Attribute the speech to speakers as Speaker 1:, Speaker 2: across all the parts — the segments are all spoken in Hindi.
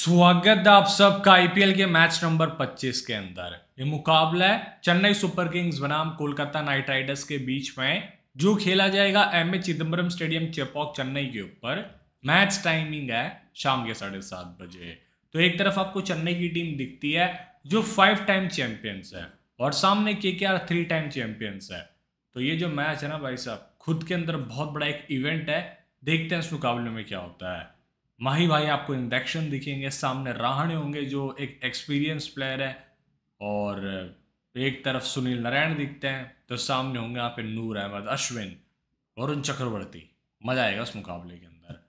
Speaker 1: स्वागत है आप सबका आईपीएल के मैच नंबर 25 के अंदर। ये मुकाबला है चेन्नई सुपर किंग्स बनाम कोलकाता नाइट राइडर्स के बीच में, जो खेला जाएगा M A Chidambaram stadium Chepauk Chennai के ऊपर। मैच टाइमिंग है शाम के 7:30 बजे। तो एक तरफ आपको चेन्नई की टीम दिखती है जो 5 टाइम चैंपियंस है और सामने केकेआर 3 टाइम चैंपियंस है। तो ये जो मैच है ना भाई साहब, खुद के अंदर बहुत बड़ा एक इवेंट है। देखते हैं इस मुकाबले में क्या होता है। माही भाई आपको इंडक्शन दिखेंगे, सामने रहाणे होंगे जो एक एक्सपीरियंस प्लेयर है, और एक तरफ सुनील नारायण दिखते हैं, तो सामने होंगे यहाँ पे नूर अहमद, अश्विन, वरुण चक्रवर्ती। मजा आएगा उस मुकाबले के अंदर।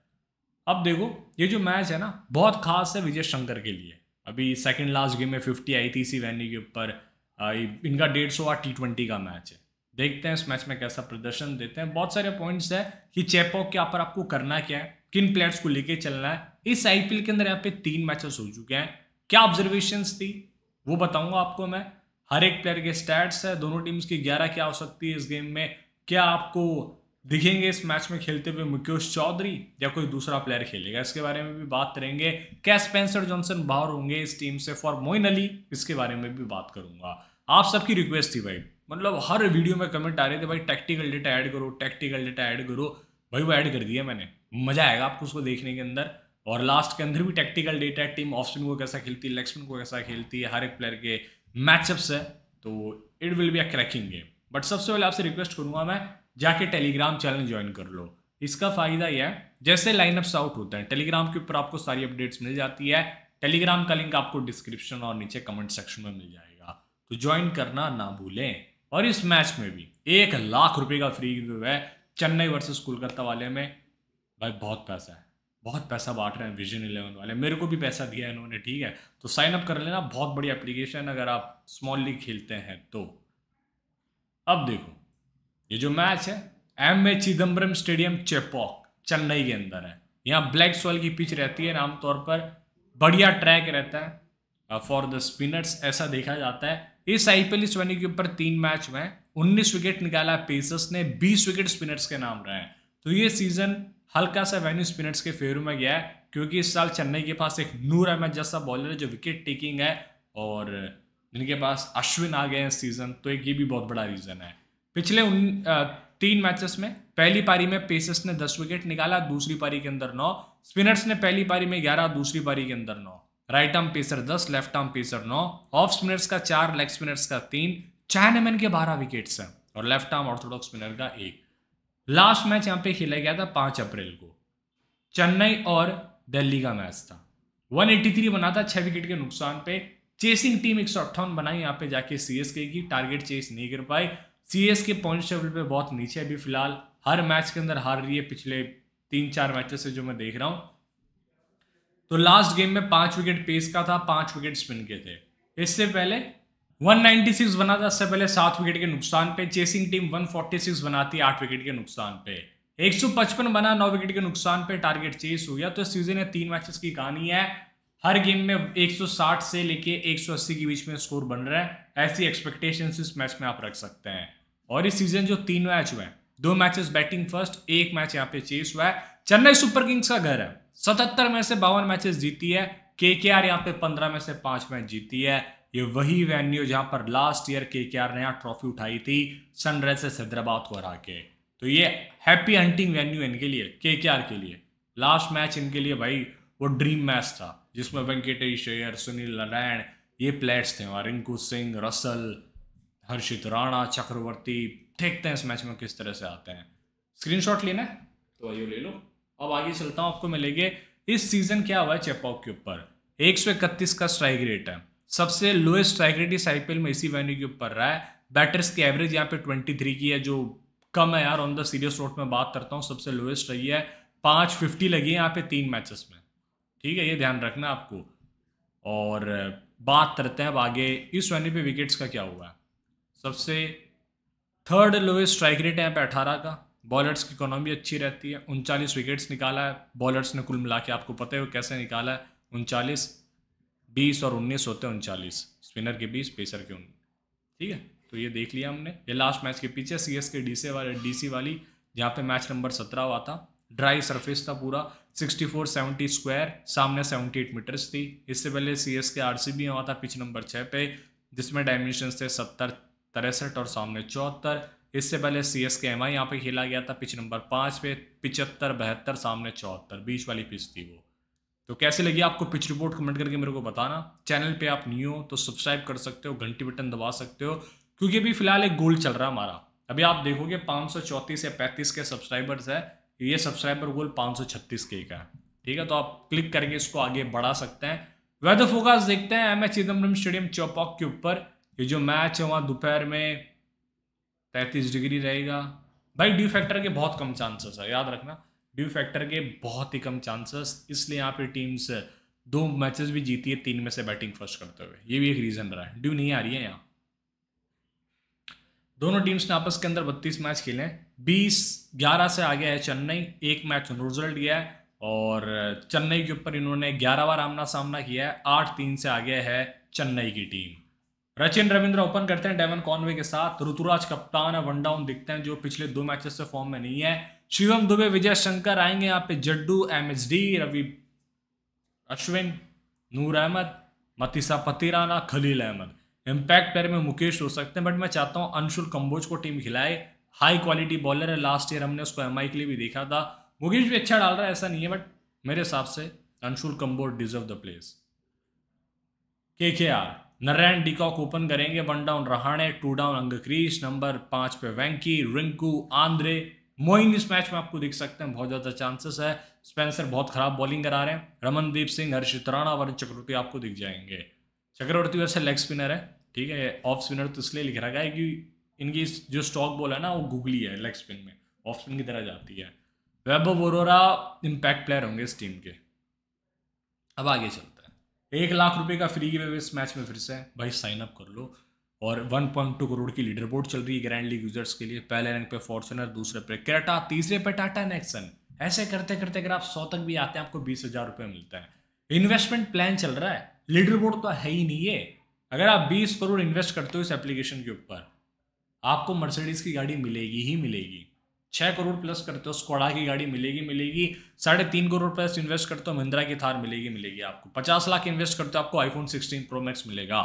Speaker 1: अब देखो, ये जो मैच है ना बहुत खास है विजय शंकर के लिए। अभी सेकंड लास्ट गेम में 50 आई थी इसी वेन्यू के ऊपर। इनका 150वां T20 का मैच है। देखते हैं इस मैच में कैसा प्रदर्शन देते हैं। बहुत सारे पॉइंट्स है कि चेपॉक के यहाँ पर आपको करना क्या है, किन प्लेयर्स को लेके चलना है। इस आईपीएल के अंदर यहाँ पे 3 मैचेस हो चुके हैं। क्या ऑब्जर्वेशंस थी वो बताऊंगा आपको मैं। हर एक प्लेयर के स्टैट्स है, दोनों टीम्स की 11 क्या हो सकती है इस गेम में, क्या आपको दिखेंगे इस मैच में खेलते हुए मुकेश चौधरी या कोई दूसरा प्लेयर खेलेगा, इसके बारे में भी बात करेंगे। क्या स्पेंसर जॉनसन बाहर होंगे इस टीम से फॉर मोइन अली, इसके बारे में भी बात करूंगा। आप सबकी रिक्वेस्ट थी भाई, मतलब हर वीडियो में कमेंट आ रहे थे भाई टैक्टिकल डेटा ऐड करो, टैक्टिकल डेटा ऐड करो। भाई वो ऐड कर दिया मैंने, मजा आएगा आपको उसको देखने के अंदर। और लास्ट के अंदर भी टैक्टिकल डेटा है, टीम ऑफ स्पिन को कैसा खेलती है, लेग स्पिन को कैसा खेलती है, हर एक प्लेयर के मैचअप्स है। तो it will be a cracking game. But सबसे पहले आपसे रिक्वेस्ट करूंगा मैं, जाके टेलीग्राम चैनल ज्वाइन कर लो। इसका फायदा यह है, जैसे लाइनअप्स आउट होते हैं टेलीग्राम के ऊपर आपको सारी अपडेट्स मिल जाती है। टेलीग्राम का लिंक आपको डिस्क्रिप्शन और नीचे कमेंट सेक्शन में मिल जाएगा, तो ज्वाइन करना ना भूलें। और इस मैच में भी 1 लाख रुपए का फ्री गिव है चेन्नई वर्सेस कोलकाता वाले में। भाई बहुत पैसा है, बहुत पैसा बांट रहे हैं विजन 11 वाले। मेरे को भी पैसा दिया है इन्होंने, ठीक है। तो साइन अप कर लेना, बहुत बड़ी एप्लीकेशन अगर आप स्मॉल लीग खेलते हैं तो। अब देखो, ये जो मैच है M A Chidambaram stadium Chepauk Chennai के अंदर है। यहाँ ब्लैक सॉइल की पिच रहती है आमतौर पर, बढ़िया ट्रैक रहता है फॉर द स्पिनर्स, ऐसा देखा जाता है। इस आईपीएल इस वेन्यू के ऊपर 3 मैच में 19 विकेट निकाला पेसर्स ने, 20 विकेट स्पिनर्स के नाम रहे हैं। तो ये सीजन हल्का सा वेन्यू स्पिनर्स के फेवर में गया है, क्योंकि इस साल चेन्नई के पास एक नूर अहमद जैसा बॉलर है जो विकेट टेकिंग है, और जिनके पास अश्विन आ गए हैं इस सीजन। तो एक ये भी बहुत बड़ा रीजन है। पिछले 3 मैचेस में पहली पारी में पेसर्स ने 10 विकेट निकाला, दूसरी पारी के अंदर 9, स्पिनर्स ने पहली पारी में 11, दूसरी पारी के अंदर 9। Right arm pacer 10, left arm pacer 9, off spinners का 4, लेग स्पिनर्स का 3, चैनमैन के 12 विकेट्स हैं, और लेफ्ट आर्म ऑर्थोडॉक्स स्पिनर का 1। लास्ट मैच यहाँ पे खेला गया था 5 अप्रैल को, चेन्नई और दिल्ली का मैच था। 183 बना था 6 विकेट के नुकसान पे। चेसिंग टीम 158 बनाई यहाँ पे जाके सीएसके की, टारगेट चेस नहीं कर पाई। सीएसके पॉइंट टेबल पे बहुत नीचे अभी फिलहाल, हर मैच के अंदर हार रही है पिछले 3-4 मैचेस से जो मैं देख रहा हूँ। तो लास्ट गेम में 5 विकेट पेस का था, 5 विकेट स्पिन के थे। इससे पहले 196 बना था, इससे पहले 7 विकेट के नुकसान पे। चेसिंग टीम 146 बनाती है 8 विकेट के नुकसान पे। 155 बना 9 विकेट के नुकसान पे, टारगेट चेस हो गया। तो इस सीजन में 3 मैचेस की कहानी है, हर गेम में 160 से लेके 180 के बीच में स्कोर बन रहा है। ऐसी एक्सपेक्टेशन इस मैच में आप रख सकते हैं। और इस सीजन जो 3 मैच हुए हैं, 2 मैचेस बैटिंग फर्स्ट, 1 मैच यहाँ पे चेस हुआ है। चेन्नई सुपर किंग्स का घर है, 77 में से 52 मैचेस जीती है। केकेआर यहाँ पे 15 में से 5 मैच जीती है। ये वही वेन्यू जहां पर लास्ट ईयर केकेआर ने यहाँ ट्रॉफी उठाई थी सनराइजर्स हैदराबाद को हरा के। तो ये हैप्पी हंटिंग वेन्यू इनके लिए, केकेआर के लिए। लास्ट मैच इनके लिए भाई वो ड्रीम मैच था, जिसमें वेंकटेश अय्यर, सुनील नारायण, ये प्लेयर्स थे वहाँ, रिंकू सिंह, रसल, हर्षित राणा, चक्रवर्ती। देखते हैं इस मैच में किस तरह से आते हैं। स्क्रीनशॉट लेना है तो आइए ले लो। अब आगे चलता हूँ, आपको मिलेंगे इस सीजन क्या हुआ है चेपॉक के ऊपर। 131 का स्ट्राइक रेट है, सबसे लोएस्ट स्ट्राइक रेट इस आईपीएल में इसी वेन्यू के ऊपर रहा है। बैटर्स की एवरेज यहाँ पे 23 की है, जो कम है यार। ऑन द सीरियस नोट में बात करता हूँ, सबसे लोएस्ट रही है। 550 लगी है यहाँ पे 3 मैचेस में, ठीक है, ये ध्यान रखना आपको। और बात करते हैं अब आगे इस वेन्यू पे विकेट्स का क्या हुआ है। सबसे थर्ड लोएस्ट स्ट्राइक रेट है यहाँ पे 18 का। बॉलर्स की इकोनॉमी अच्छी रहती है, 39 विकेट्स निकाला है बॉलर्स ने कुल मिला के, आपको पता है वो कैसे निकाला है। 39, 20 और 19 होते हैं 39, स्पिनर के 20, पेसर के 19, ठीक है। तो ये देख लिया हमने। ये लास्ट मैच के पीछे सीएसके डीसी वाली जहाँ पे मैच नंबर 17 हुआ था। ड्राई सरफेस था पूरा, 6470 स्क्वायर, सामने 78 मीटर्स थी। इससे पहले CSK RCB हुआ था पिच नंबर 6 पे, जिसमें डायमेंशंस थे 70, 63 और सामने 74। इससे पहले CSK MI यहाँ पे खेला गया था पिच नंबर 5 पे, 75, 72, सामने 74, बीच वाली पिच थी वो। तो कैसी लगी आपको पिच रिपोर्ट, कमेंट करके मेरे को बताना। चैनल पे आप न्यू हो तो सब्सक्राइब कर सकते हो, घंटी बटन दबा सकते हो, क्योंकि अभी फिलहाल एक गोल चल रहा है हमारा। अभी आप देखोगे 534 या 35 के सब्सक्राइबर्स है, ये सब्सक्राइबर गोल 536 के का है। ठीक है, तो आप क्लिक करके इसको आगे बढ़ा सकते हैं। वेदर फोकास्ट देखते हैं MS चिदम्बरम स्टेडियम चौपाक के ऊपर। ये जो मैच है वहाँ दोपहर में 33 डिग्री रहेगा। भाई ड्यू फैक्टर के बहुत कम चांसेस है, याद रखना, ड्यू फैक्टर के बहुत ही कम चांसेस, इसलिए यहाँ पे टीम्स 2 मैचेस भी जीती है 3 में से बैटिंग फर्स्ट करते हुए, ये भी एक रीजन रहा है। ड्यू नहीं आ रही है यहाँ। दोनों टीम्स ने आपस के अंदर 32 मैच खेले हैं। 20-11 से आगे है चेन्नई, 1 मैच रिजल्ट दिया है, और चेन्नई के ऊपर इन्होंने 11 बार आमना सामना किया है। 8-3 से आगे है चेन्नई की टीम। सचिन रविंद्र ओपन करते हैं डेवन कॉनवे के साथ। ऋतुराज कप्तान है, वन डाउन दिखते हैं, जो पिछले 2 मैचेस से फॉर्म में नहीं है। शिवम दुबे, विजय शंकर आएंगे यहाँ पे, जड्डू, MSD, रवि अश्विन, नूर अहमद, मतीसा पतिराना, खलील अहमद। इम्पैक्ट प्लेयर में मुकेश हो सकते हैं, बट मैं चाहता हूँ अंशुल कंबोज को टीम खिलाए। हाई क्वालिटी बॉलर है, लास्ट ईयर हमने उसको MI के लिए भी देखा था। मुकेश भी अच्छा डाल रहा है, ऐसा नहीं है, बट मेरे हिसाब से Anshul Kamboj deserve the place. KKR Narine de Kock open करेंगे, 1 down Rahane, 2 down Angkrish, number 5 पे वेंकी, रिंकू, आंद्रे, मोइन इस मैच में आपको दिख सकते हैं, बहुत ज़्यादा चांसेस है। स्पेंसर बहुत खराब बॉलिंग करा रहे हैं। रमनदीप सिंह, हर्षित राणा, वरुण चक्रवर्ती आपको दिख जाएंगे। चक्रवर्ती वैसे लेग स्पिनर है, ठीक है, ऑफ स्पिनर तो इसलिए लिख रखा है कि इनकी जो स्टॉक बॉल है ना वो गुगली है, लेग स्पिन में ऑफ स्पिन की तरह जाती है। वैभव अरोरा इम्पैक्ट प्लेयर होंगे इस टीम के। अब आगे चलते हैं। 1 लाख रुपए का फ्री गिव इस मैच में फिर से भाई साइन अप कर लो। और 1.2 करोड़ की लीडर बोर्ड चल रही है ग्रैंड लीग यूजर्स के लिए। पहले रैंक पे फॉर्च्यूनर, दूसरे पे क्रेटा, तीसरे पे टाटा नेक्सन। ऐसे करते करते अगर आप 100 तक भी आते हैं आपको 20,000 रुपये मिलता है। इन्वेस्टमेंट प्लान चल रहा है, लीडर बोर्ड तो है ही नहीं है। अगर आप 20 करोड़ इन्वेस्ट करते हो इस एप्लीकेशन के ऊपर, आपको मर्सिडीज की गाड़ी मिलेगी ही मिलेगी। 6 करोड़ प्लस करते हो स्कोडा की गाड़ी मिलेगी। 3.5 करोड़ प्लस इन्वेस्ट करते हो महिंद्रा की थार मिलेगी आपको। 50 लाख इन्वेस्ट करते हो आपको iPhone 16 Pro Max मिलेगा।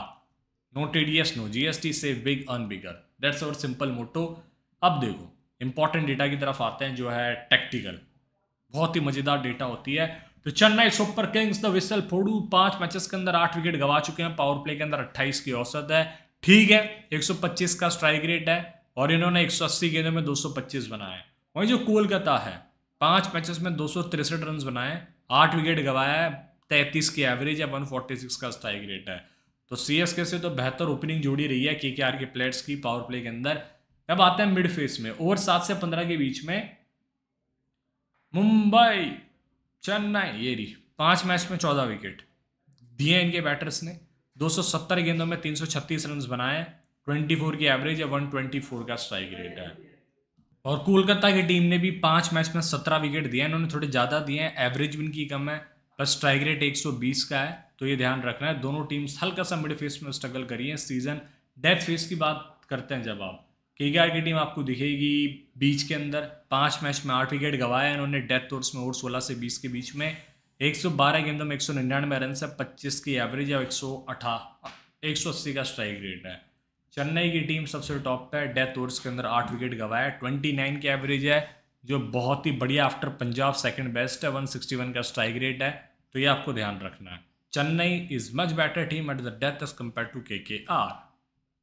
Speaker 1: No TDS, no GST, save big earn bigger, that's our simple motto. अब देखो इंपॉर्टेंट डेटा की तरफ आते हैं, जो है टेक्टिकल, बहुत ही मजेदार डेटा होती है। तो Chennai Super Kings the whistle फोड़ू, 5 मैचेस के अंदर 8 विकेट गवा चुके हैं, पावर प्ले के अंदर 28 की औसत है, ठीक है, 125 का स्ट्राइक रेट है, और इन्होंने 180 गेंदों में 225 बनाए। वहीं जो कोलकाता है 5 मैचेस में 263 रन बनाए, 8 विकेट गवाया है, 33 की एवरेज है, 146 का स्ट्राइक रेट है। तो CSK से तो बेहतर ओपनिंग जोड़ी रही है KKR के प्लेयर्स की पावर प्ले के अंदर। अब आते हैं मिड फेस में, ओवर 7 से 15 के बीच में मुंबई, चेन्नई, ये रही 5 मैच में 14 विकेट दिए इनके बैटर्स ने। 270 गेंदों में 336 रन बनाए, 24 की एवरेज है, 124 का स्ट्राइक रेट है। और कोलकाता की टीम ने भी 5 मैच में 17 विकेट दिए, इन्होंने थोड़े ज़्यादा दिए हैं, एवरेज भी इनकी कम है, प्लस स्ट्राइक रेट 120 का है। तो ये ध्यान रखना है, दोनों टीम्स हल्का सा मिड फेस में स्ट्रगल करी है सीजन। डेथ फेस की बात करते हैं जब आप, KKR की टीम आपको दिखेगी बीच के अंदर, 5 मैच में 8 विकेट गवाया इन्होंने डेथ ओवर्स में, ओवर 16 से 20 के बीच में, 112 गेंदों में 199 रन से, 25 की एवरेज है, 180 का स्ट्राइक रेट है। चेन्नई की टीम सबसे टॉप पे है, डेथ ओवर्स के अंदर 8 विकेट गवाया, 29 की एवरेज है, जो बहुत ही बढ़िया, आफ्टर पंजाब सेकंड बेस्ट है, 161 का स्ट्राइक रेट है। तो ये आपको ध्यान रखना है। Chennai is much better team at the death as compare to KKR।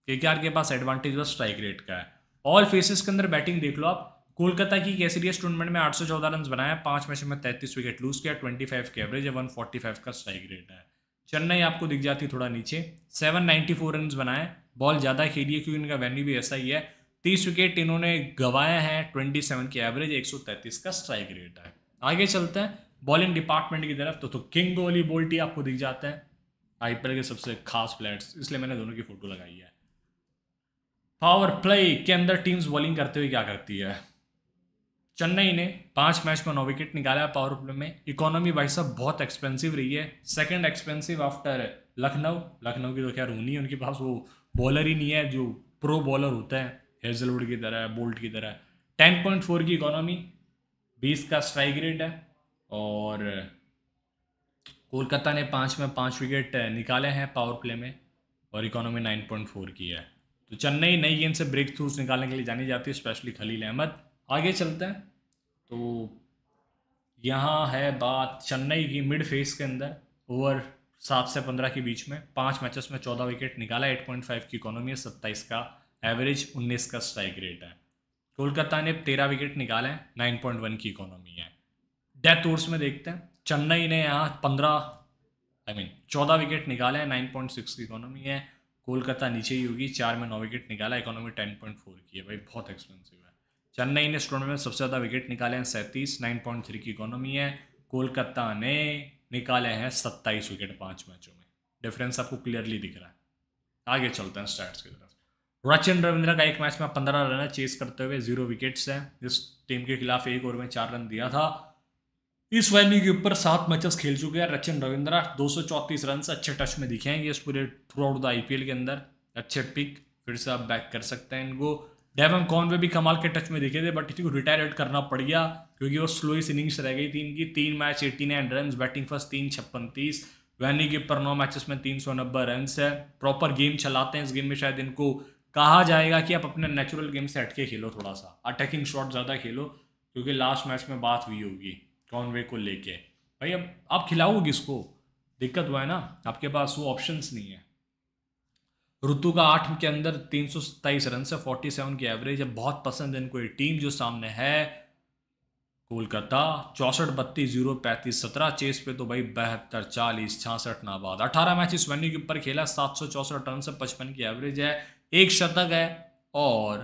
Speaker 1: KKR के पास एडवांटेज बस स्ट्राइक रेट का है। ऑल फेसेस के अंदर बैटिंग देख लो आप, कोलकाता की केसरियस टूर्नामेंट में 814 रन बनाया, 5 मैच में 33 विकेट लूज किया, 25 की एवरेज है, 145 का स्ट्राइक रेट है। चेन्नई आपको दिख जाती है थोड़ा नीचे, 794 रन बनाए, बॉल ज़्यादा खेली है क्योंकि इनका वेन्यू भी ऐसा ही है, 30 विकेट इन्होंने गवाया है, 27 की एवरेज, 133 का स्ट्राइक रेट है। आगे चलते हैं बॉलिंग डिपार्टमेंट की तरफ। तो किंग कोहली, बोल्टी आपको दिख जाते हैं, IPL के सबसे खास प्लेयर्स, इसलिए मैंने दोनों की फोटो लगाई है। पावर प्ले के अंदर टीम्स बॉलिंग करते हुए क्या करती है, चेन्नई ने 5 मैच में 9 विकेट निकाला है पावर प्ले में। इकोनॉमी भाई साहब बहुत एक्सपेंसिव रही है, सेकंड एक्सपेंसिव आफ्टर लखनऊ की तो खैर होनी है, उनके पास वो बॉलर ही नहीं है जो प्रो बॉलर होता है हेजलवुड की तरह, बोल्ट की तरह। 10.4 की इकोनॉमी, 20 का स्ट्राइक रेट है और कोलकाता ने 5 में 5 विकेट निकाले हैं पावर प्ले में और इकोनॉमी 9.4 की है। तो चेन्नई नई गेंद से ब्रेक थ्रूज निकालने के लिए जानी जाती है, स्पेशली खलील अहमद। आगे चलते हैं तो यहाँ है बात चेन्नई की मिड फेस के अंदर। ओवर 7 से 15 के बीच में 5 मैचेस में 14 विकेट निकाला, 8.5 की इकोनॉमी है, 27 का एवरेज, 19 का स्ट्राइक रेट है। कोलकाता ने 13 विकेट निकाले हैं, 9.1 की इकोनॉमी है। डेथ ओवर्स में देखते हैं, चेन्नई ने यहाँ 14 विकेट निकाले हैं, 9.6 की इकोनॉमी है। कोलकाता नीचे ही होगी, 4 में 9 विकेट निकाला, इकोनॉमी 10.4 की है। भाई बहुत एक्सपेंसिव है। चेन्नई ने इस टूर्नामेंट में सबसे ज़्यादा विकेट निकाले हैं 37, 9.3 की इकोनॉमी है। कोलकाता ने निकाले हैं 27 विकेट 5 मैचों में। डिफरेंस आपको क्लियरली दिख रहा है। आगे चलते हैं स्टैट्स की तरफ। रचिन रविंद्र का एक मैच में 15 रन है, चेस करते हुए 0 विकेट्स हैं। इस टीम के खिलाफ एक ओवर में 4 रन दिया था। इस वेन्यू के ऊपर 7 मैचेस खेल चुके हैं रचिन रविंद्र, 234 रन से अच्छे टच में दिखे हैं ये पूरे थ्रू आउट द आईपीएल के अंदर। अच्छे पिक, फिर से आप बैक कर सकते हैं इनको। डेवन कॉनवे भी कमाल के टच में दिखे थे, बट इसी को रिटायर्ड करना पड़ गया क्योंकि वो स्लोइस्ट इनिंग्स रह गई थी इनकी। 3 match 89 run, batting first 3 56 30। Venue के ऊपर 9 मैचेस में 390 रन है। प्रॉपर गेम चलाते हैं इस गेम में। शायद इनको कहा जाएगा कि आप अपने नेचुरल गेम से हटके खेलो, थोड़ा सा अटैकिंग शॉट ज़्यादा खेलो, क्योंकि लास्ट मैच में बात हुई होगी कॉनवे को लेके। भाई अब आप खिलाओगे किसको? दिक्कत हुआ है ना, आपके पास वो ऑप्शंस नहीं है। ऋतु का 8 के अंदर 327 रन से 47 की एवरेज है। बहुत पसंद है इनको ये टीम जो सामने है कोलकाता। 64 32 0 35 17। चेस पे तो भाई 72 40 66 नाबाद। 18 मैच इस वेन्यू के ऊपर खेला, 764 रन से 55 की एवरेज है, 1 शतक है और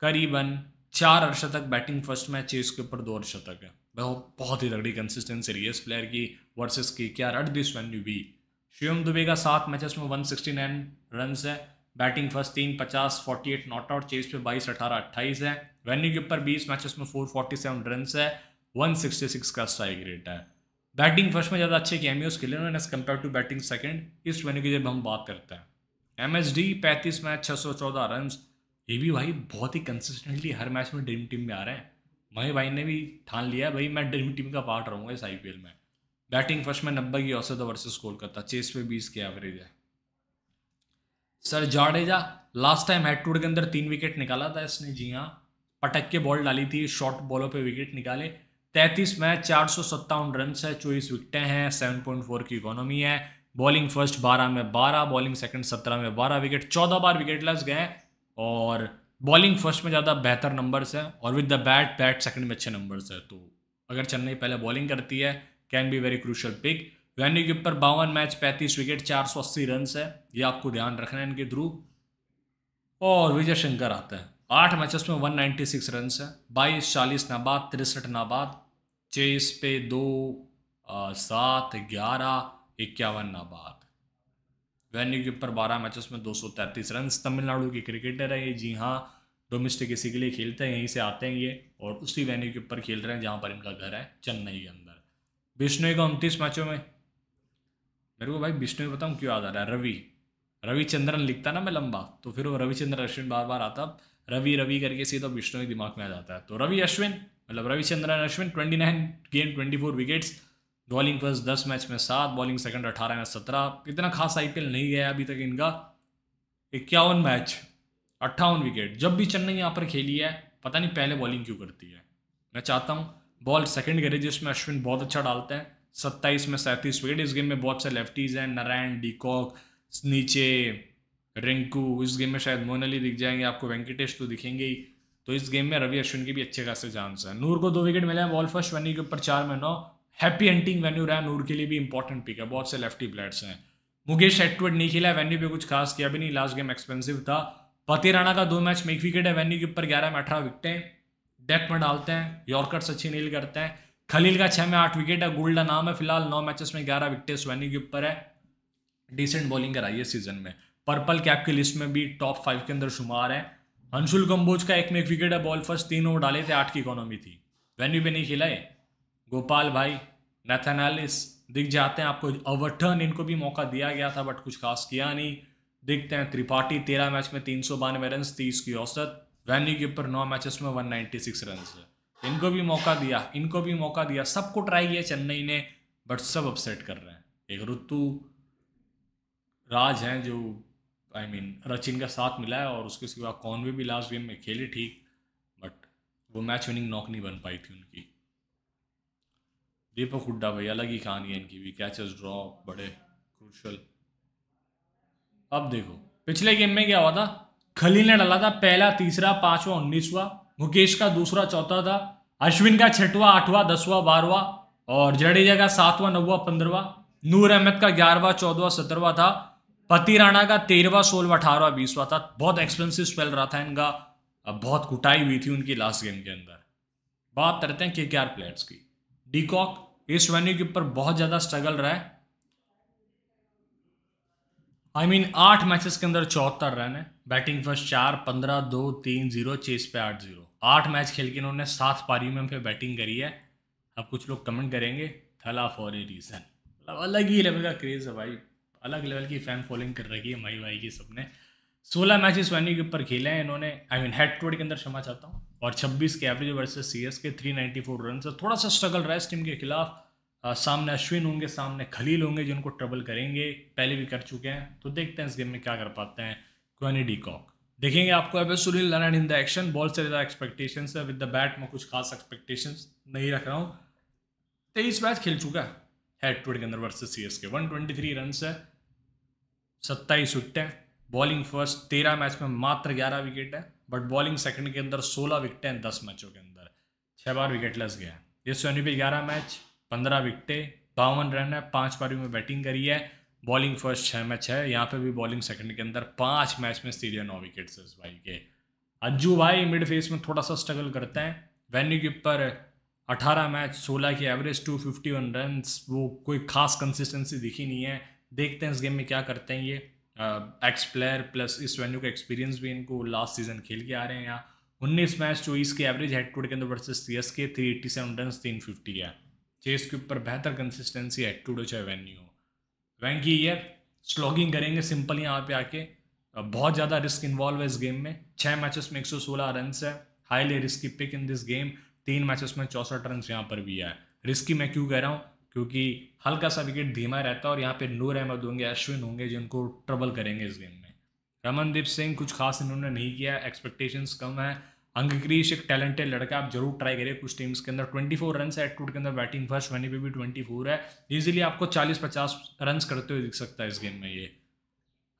Speaker 1: करीबन 4 अर्धशतक बैटिंग फर्स्ट में। चेस के ऊपर 2 अर्धशतक है। बहुत ही तगड़ी कंसिस्टेंसी रही है इस प्लेयर की वर्सेस की। क्या रट दिस वेन्यू भी। शिवम दुबे का 7 मैचेस में 169 रन है, batting first 3 50 48 not out. Chase पे 22 18 28 है। वेन्यू के ऊपर 20 मैचेस में 447 रन है, 166 का स्ट्राइक रेट है। बैटिंग फर्स्ट में ज़्यादा अच्छे कैमियोज खेले उन्होंने as compare to batting second इस वेन्यू की जब हम बात करते हैं। MSD 35 match 614 run. ये भी भाई बहुत ही कंसिस्टेंटली हर मैच में ड्रीम टीम में आ रहे हैं। मही भाई ने भी ठान लिया भाई मैं ड्रीम टीम का पार्ट रहूंगा इस आईपीएल में। बैटिंग फर्स्ट में 90 की औसत वर्सेस कोलकाता। चेस पे 20 की एवरेज है। Sir Jadeja last time head to head के अंदर 3 विकेट निकाला था इसने। जी हाँ, पटक के बॉल डाली थी, शॉर्ट बॉलों पे विकेट निकाले। 33 मैच 457 रन है, 24 विकेटें हैं, 7.4 की इकोनॉमी है। बॉलिंग फर्स्ट 12 में 12, बॉलिंग सेकंड 17 में 12 विकेट, 14 बार विकेटलेस गए और बॉलिंग फर्स्ट में ज़्यादा बेहतर नंबर्स है और विद द बैट सेकंड में अच्छे नंबर्स है। तो अगर चेन्नई पहले बॉलिंग करती है can be very crucial pick. Venue के ऊपर 52 मैच 35 विकेट, 480 रन है, ये आपको ध्यान रखना है इनके थ्रू। और विजय शंकर आता है 8 मैचेस में 196 रन है, 22 40 नाबाद, 63 नाबाद। चेस पे 2 7 11 51 नाबाद। वेन्यू के ऊपर 12 मैचेस में 233 रन। तमिलनाडु की क्रिकेटर है ये। जी हाँ, डोमेस्टिक इसी के लिए खेलते हैं, यहीं से आते हैं ये और उसी वेन्यू के ऊपर खेल रहे हैं जहाँ पर इनका घर है, चेन्नई के अंदर। बिश्नोई को 29 मैचों में, मेरे को भाई बिश्नोई बताऊँ क्यों याद आ रहा है, रविचंद्रन लिखता ना मैं लंबा, तो फिर वो रविचंद्रन अश्विन बार बार आता, रवि करके सीधा बिश्नोई दिमाग में आ जाता है। तो रवि अश्विन मतलब Ravichandran Ashwin 29 game 24 wickets. Bowling first 10 match में 7, बॉलिंग सेकंड 18 में 17। इतना खास आईपीएल नहीं गया अभी तक इनका। 51 मैच 58 विकेट। जब भी चेन्नई यहाँ पर खेली है पता नहीं पहले बॉलिंग क्यों करती है। मैं चाहता हूँ बॉल सेकंड करे जिसमें अश्विन बहुत अच्छा डालते हैं। 27 में 37 विकेट। इस गेम में बहुत से लेफ्टीज हैं, नारायण, डीकॉक, नीचे रिंकू। इस गेम में शायद मोनली दिख जाएंगे आपको, वेंकटेश तो दिखेंगे ही। तो इस गेम में रवि अश्विन के भी अच्छे खासे चांस है। नूर को 2 विकेट मिले हैं बॉल फर्स्ट। वेन्यू के ऊपर 4 में 9। हैप्पी हंटिंग वेन्यू रहा नूर के लिए भी इंपॉर्टेंट पिक है, बहुत से लेफ्टी प्लेयर्स हैं। मुकेश हेड टू हेड नहीं खेला वेन्यू पे, कुछ खास किया भी नहीं, लास्ट गेम एक्सपेंसिव था। पति राणा का 2 मैच में 1 विकेट है। वेन्यू के ऊपर 11 में 18 विकेटें, डेथ में डालते हैं, यॉर्कर्स अच्छी नील करते हैं। खलील का 6 में 8 विकेट है, गोल्डन नाम है फिलहाल। 9 मैचेस में 11 विकेट वेन्यू के ऊपर है। डिसेंट बॉलिंग कराई है सीजन में। पर्पल कैप की लिस्ट में भी टॉप 5 के अंदर शुमार है। अंशुल कंबोज का 1 में 1 विकेट है, बॉल फर्स्ट 3 ओवर डाले थे, 8 की इकोनॉमी थी। वेन्यू पे नहीं खेला है। गोपाल भाई, नेथानालिस दिख जाते हैं आपको। ओवरटर्न इनको भी मौका दिया गया था बट कुछ खास किया नहीं, दिखते हैं। त्रिपाठी 13 मैच में 392 रन, 30 की औसत। वेन्यू के ऊपर 9 मैचेस में 196 रन है। इनको भी मौका दिया, इनको भी मौका दिया, सबको ट्राई किया चेन्नई ने, बट सब अपसेट कर रहे हैं। एक ऋतु राज हैं जो रचिन का साथ मिला है, और उसके सिवा कॉनवे भी लास्ट गेम में खेले ठीक, बट वो मैच विनिंग नॉक नहीं बन पाई थी उनकी। दीपक हुड्डा भाई अलग ही कहानी है इनकी भी, कैचेस ड्रॉ बड़े क्रूशल। अब देखो पिछले गेम में क्या हुआ था, खलील ने डाला था पहला, तीसरा, पांचवा, 19वां, मुकेश का दूसरा, चौथा था, अश्विन का छठवां, आठवां, 10वां, 12वां, और जडेजा का 7वां, 9वां, 15वां, नूर अहमद का 11वां, 14वां, 17वां था, पति राणा का 13वां, 16वां, 18वां, 20वां था। बहुत एक्सपेंसिव स्पेल रहा था इनका, अब बहुत कुटाई हुई थी उनकी लास्ट गेम के अंदर। बात करते हैं केकेआर प्लेयर्स की। डीकॉक इस वेन्यू के ऊपर बहुत ज्यादा स्ट्रगल रहा है। 8 मैचेस के अंदर 74 रन है, बैटिंग फर्स्ट 4, 15, 2, 3, 0, चेस पे 8-0। 8 मैच खेल के इन्होंने 7 पारियों में पे बैटिंग करी है। अब कुछ लोग कमेंट करेंगे थला फॉर ए रीजन, मतलब अलग ही लेवल का क्रेज है भाई, अलग लेवल की फैन फॉलोइंग कर रखी है मई भाई की सबने। 16 मैचेस वेन्यू के ऊपर खेले हैं इन्होंने, हेड टू हेड के अंदर क्षमा चाहता हूँ, और 26 के एवरेज वर्सेस सीएस के 394 रन से थोड़ा सा स्ट्रगल रहा है इस टीम के खिलाफ। सामने अश्विन होंगे, सामने खलील होंगे जिनको ट्रबल करेंगे, पहले भी कर चुके हैं, तो देखते हैं इस गेम में क्या कर पाते हैं क्वानी डीकॉक। देखेंगे आपको अब Sunil Narayan in the action, ball से ज़्यादा एक्सपेक्टेशंस है, विद द बैट में कुछ खास एक्सपेक्टेशंस नहीं रख रहा हूँ। 23 मैच खेल चुका है हेड टू हेड के अंदर वर्सेस सीएस के, 123 रन है, 27 विकेटें, बॉलिंग फर्स्ट 13 मैच में मात्र 11 विकेट है, बट बॉलिंग सेकंड के अंदर 16 विकेटें हैं 10 मैचों के अंदर, 6 बार विकेटलेस गया है। इस वेन्यू पे 11 मैच 15 विकेटें, 52 रन है, 5 पारियों में बैटिंग करी है, बॉलिंग फर्स्ट 6 मैच है, यहाँ पे भी बॉलिंग सेकंड के अंदर 5 मैच में सीधे 9 विकेट्स इस भाई के। अज्जू भाई मिड फेस में थोड़ा सा स्ट्रगल करते हैं, वेन्यू के ऊपर 18 मैच 16 की एवरेज, 251 रन, वो कोई खास कंसिस्टेंसी दिखी नहीं है। देखते हैं इस गेम में क्या करते हैं ये एक्स प्लेयर, प्लस इस वेन्यू का एक्सपीरियंस भी इनको लास्ट सीजन खेल के आ रहे हैं यहाँ। 19 मैच 24 की एवरेज हेड टू हेड के अंदर वर्सेस सीएस के, 387 रन, 350 है। चेस के ऊपर बेहतर कंसिस्टेंसी हेड टू हेड चाहे वेन्यू हो। वैंकी ईयर स्लॉगिंग करेंगे सिंपल यहाँ पे आके, बहुत ज़्यादा रिस्क इन्वॉल्व है इस गेम में। 6 मैचेस में 116 रन है, highly risky pick in this game. 3 matches में 64 रन यहाँ पर भी है। रिस्की मैं क्यों कह रहा हूँ, क्योंकि हल्का सा विकेट धीमा रहता है, और यहाँ पे नूर अहमद होंगे, अश्विन होंगे जिनको ट्रबल करेंगे इस गेम में। रमनदीप सिंह कुछ खास इन्होंने नहीं किया, एक्सपेक्टेशंस कम है। अंगक्रीश एक टैलेंटेड लड़का, आप जरूर ट्राई करिए कुछ टीम्स के अंदर। 24 रन है एट टूट के अंदर, बैटिंग फर्स्ट, वहीं पे भी 24 है। इजीली आपको 40-50 रन करते हुए दिख सकता है इस गेम में ये।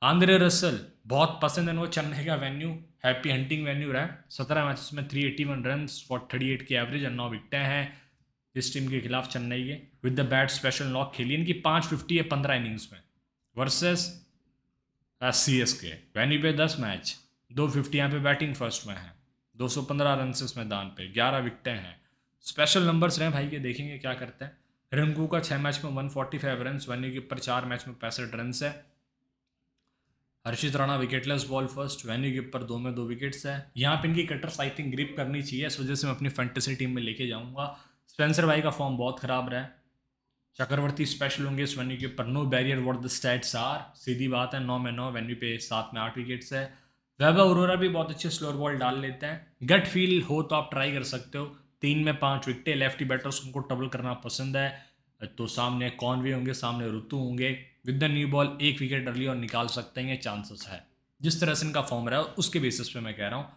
Speaker 1: आंद्रे रसल बहुत पसंद है वो, चेन्नई का वेन्यू हैप्पी हंटिंग वेन्यू रहा है। 17 मैचेस में 381 रन, 38 की एवरेज और 9 विकेटें हैं इस टीम के खिलाफ चेन्नई के। With the bat special knock खेली इनकी 550 है 15 इनिंग्स में, वर्सेस सीएस के वेन्यू पे 10 मैच 250 यहाँ पे बैटिंग फर्स्ट में है, 215 रन इस मैदान पे, 11 विकेटें हैं। स्पेशल नंबर्स रहे भाई के, देखेंगे क्या करते हैं। रिंकू का 6 मैच में 145 रन, वेन्यू के ऊपर 4 मैच में 65 रन है। Harshit Rana wicketless ball first, venue के ऊपर 2 में 2 विकेट्स है। यहाँ पे इनकी कटर्स आई थिंक ग्रिप करनी चाहिए, इस वजह से मैं अपनी फैंटेसी टीम में लेके जाऊंगा। स्पेंसर भाई का फॉर्म बहुत खराब रहा है। चक्रवर्ती स्पेशल होंगे इस वेन्यू के ऊपर, no barrier what the stats are, सीधी बात है, 9 में 9, वेन्यू पे 7 में 8 विकेट्स है। वैभव अरोरा भी बहुत अच्छे स्लोअर बॉल डाल लेते हैं, गट फील हो तो आप ट्राई कर सकते हो। 3 में 5 विकेटें, लेफ्टी बैटर्स उनको ट्रबल करना पसंद है, तो सामने कॉनवे होंगे, सामने ऋतु होंगे। With the new ball 1 wicket early और निकाल सकते हैं, ये चांसेस है। जिस तरह से इनका फॉर्म रहा है उसके बेसिस पे मैं कह रहा हूँ।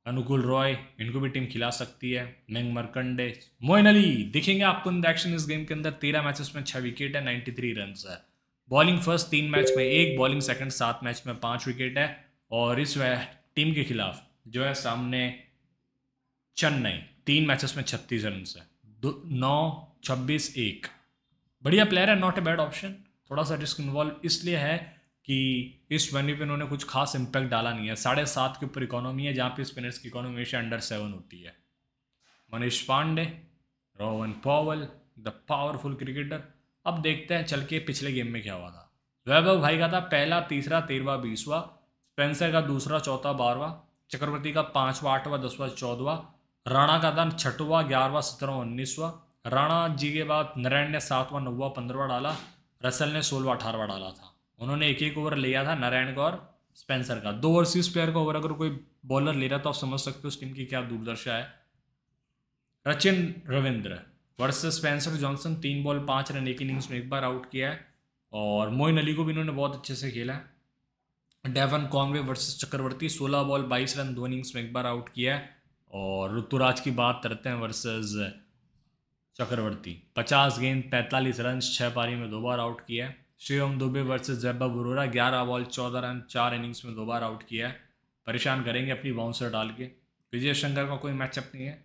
Speaker 1: अनुकूल रॉय इनको भी टीम खिला सकती है, मेंग मरकंडे, मोइन अली दिखेंगे आपको इन द एक्शन इस गेम के अंदर। 13 मैचेस में 6 विकेट है, 93 रन है। बॉलिंग फर्स्ट 3 मैच में 1, बॉलिंग सेकंड 7 मैच में 5 विकेट है। और इस टीम के खिलाफ जो है सामने चेन्नई 3 मैचेस में 36 रन है, 9, 26, 1। बढ़िया प्लेयर है, नॉट ए बैड ऑप्शन। थोड़ा सा रिस्क इन्वॉल्व इसलिए है कि इस वेन्यू पे उन्होंने कुछ खास इम्पैक्ट डाला नहीं है। 7.5 के ऊपर इकोनॉमी है, जहाँ पे स्पिनर्स की इकोनॉमी हमेशा अंडर 7 होती है। Manish Pandey, Rovman Powell, the powerful cricketer. अब देखते हैं चल के पिछले गेम में क्या हुआ था। वैभव भाई का था पहला, तीसरा, 13वां, 20वां, स्पेंसर का दूसरा, चौथा, 12वां, चक्रवर्ती का 5वां, 8वां, 10वां, 14वां, राणा का था 6वां, 11वां, 17वां, 19वां। राणा जी के बाद नारायण ने 7वां, 9वां, 15वां डाला, रसल ने 16वां, 18वां डाला था। उन्होंने एक ओवर लिया था नारायण का और स्पेंसर का। 2 ओवरसीज प्लेयर का ओवर अगर कोई बॉलर ले रहा तो आप समझ सकते हो उस टीम की क्या दुर्दशा है। Rachin Ravindra versus Spencer Johnson, 3 ball 5 run एक इनिंग्स में एक बार आउट किया है, और मोइन अली को भी इन्होंने बहुत अच्छे से खेला है। डेवन कॉनवे वर्सेस चक्रवर्ती, 16 बॉल 22 रन 2 इनिंग्स में एक बार आउट किया है। और ऋतुराज की बात करते हैं वर्सेस चक्रवर्ती, 50 गेंद 45 रन 6 पारी में 2 बार आउट किया है। शिवम दुबे वर्सेस वैभव अरोरा, 11 बॉल 14 रन 4 इनिंग्स में 2 बार आउट किया है। परेशान करेंगे अपनी बाउंसर डाल के। विजय शंकर का कोई मैचअप नहीं है।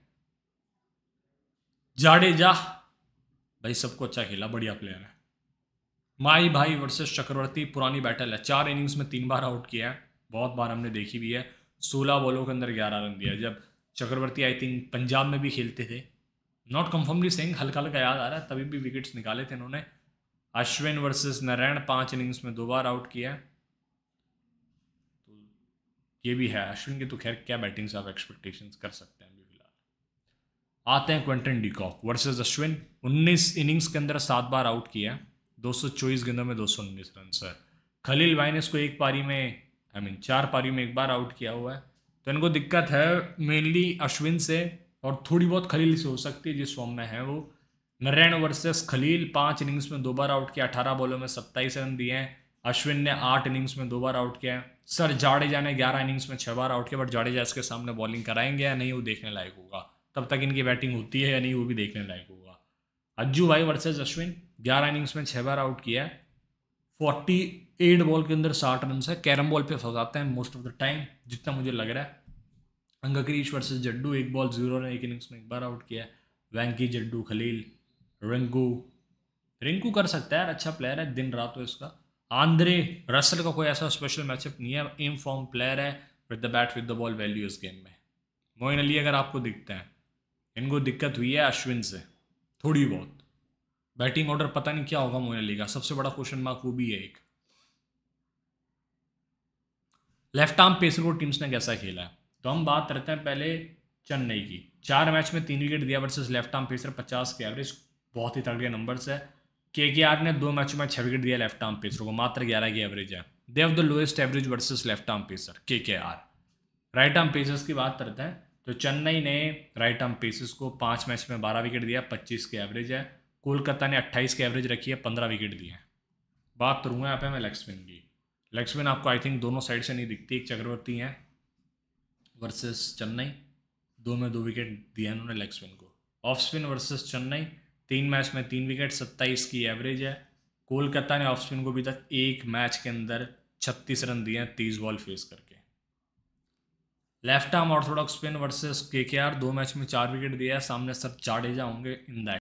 Speaker 1: जाडेजा भाई सबको अच्छा खेला, बढ़िया प्लेयर है। माई भाई वर्सेस चक्रवर्ती, पुरानी बैटल है, 4 इनिंग्स में 3 बार आउट किया है, बहुत बार हमने देखी भी है। 16 बॉलों के अंदर 11 रन दिया, जब चक्रवर्ती आई थिंक पंजाब में भी खेलते थे, नॉट कंफर्मली सेइंग, हल्का हल्का याद आ रहा है, तभी भी विकेट्स निकाले थे इन्होंने। अश्विन वर्सेस नारायण, 5 इनिंग्स में 2 बार आउट किया है, तो ये भी है। अश्विन की तो खैर क्या बैटिंग से आप एक्सपेक्टेशंस कर सकते हैं अभी फिलहाल। आते हैं Quinton de Kock versus Ashwin, 19 innings के अंदर 7 बार आउट किया है, 224 गेंदों में 219 रन है। खलील वाइनेस को एक पारी में 4 पारी में एक बार आउट किया हुआ है, तो इनको दिक्कत है मेनली अश्विन से, और थोड़ी बहुत खलील से हो सकती है जिस फॉर्म में है वो। नारायण वर्सेस खलील, 5 इनिंग्स में 2 बार आउट किया, 18 बॉलों में 27 रन दिए हैं। अश्विन ने 8 इनिंग्स में 2 बार आउट किया है। सर जाडेजा ने 11 इनिंग्स में 6 बार आउट किया, बट जाडेजा इसके सामने बॉलिंग कराएंगे या नहीं वो देखने लायक होगा, तब तक इनकी बैटिंग होती है या नहीं वो भी देखने लायक होगा। अज्जू भाई वर्सेस अश्विन, 11 इनिंग्स में 6 बार आउट किया है, 48 बॉल के अंदर 60 रन है। कैरम बॉल पे फंसाते हैं मोस्ट ऑफ द टाइम, जितना मुझे लग रहा है। अंगक्रीश वर्सेस जड्डू, 1 बॉल 0 रन एक इनिंग्स में एक बार आउट किया है। वैंकी, जड्डू, खलील, रिंकू कर सकता है यार, अच्छा प्लेयर है, दिन रात हो इसका। आंद्रे रसल का कोई ऐसा स्पेशल मैचअप नहीं है, एम फॉर्म प्लेयर है, with the bat with the ball value इस गेम में। मोइन अली अगर आपको दिखता है, इनको दिक्कत हुई है अश्विन से थोड़ी बहुत। बैटिंग ऑर्डर पता नहीं क्या होगा मोइन अली का, सबसे बड़ा क्वेश्चन मार्क वो भी है एक। लेफ्ट आर्म पेसर को टीम्स ने कैसा खेला है, तो हम बात करते हैं पहले चेन्नई की। 4 मैच में 3 विकेट दिया वर्सेस लेफ्ट आर्म पेसर, 50 के एवरेज, बहुत ही तगड़े नंबर्स है। केकेआर ने 2 मैचों में 6 विकेट दिया लेफ्ट आर्म पेसर को, मात्र 11 की एवरेज है। They have the lowest average versus left arm pacer KKR. Right arm pacers की बात करते हैं, तो चेन्नई ने राइट आर्म पेसर्स को 5 मैच में 12 विकेट दिया, 25 की एवरेज है। कोलकाता ने 28 की एवरेज रखी है, 15 विकेट दिए हैं। बात करूँगा यहाँ पे मैं लेग स्पिन की। लेग स्पिन आपको आई थिंक दोनों साइड से नहीं दिखती, एक चक्रवर्ती है वर्सेस चेन्नई, 2 में 2 विकेट दिया उन्होंने लेग स्पिन को। Off spin versus Chennai, 3 match में 3 विकेट, 27 की एवरेज है। कोलकाता ने ऑफ स्पिन को अभी तक एक मैच के अंदर 36 रन दिए हैं 30 बॉल फेस करके। Left arm Orthodox spin versus KKR, 2 match में 4 विकेट दिया है, सामने सर जाडेजा होंगे इन दैट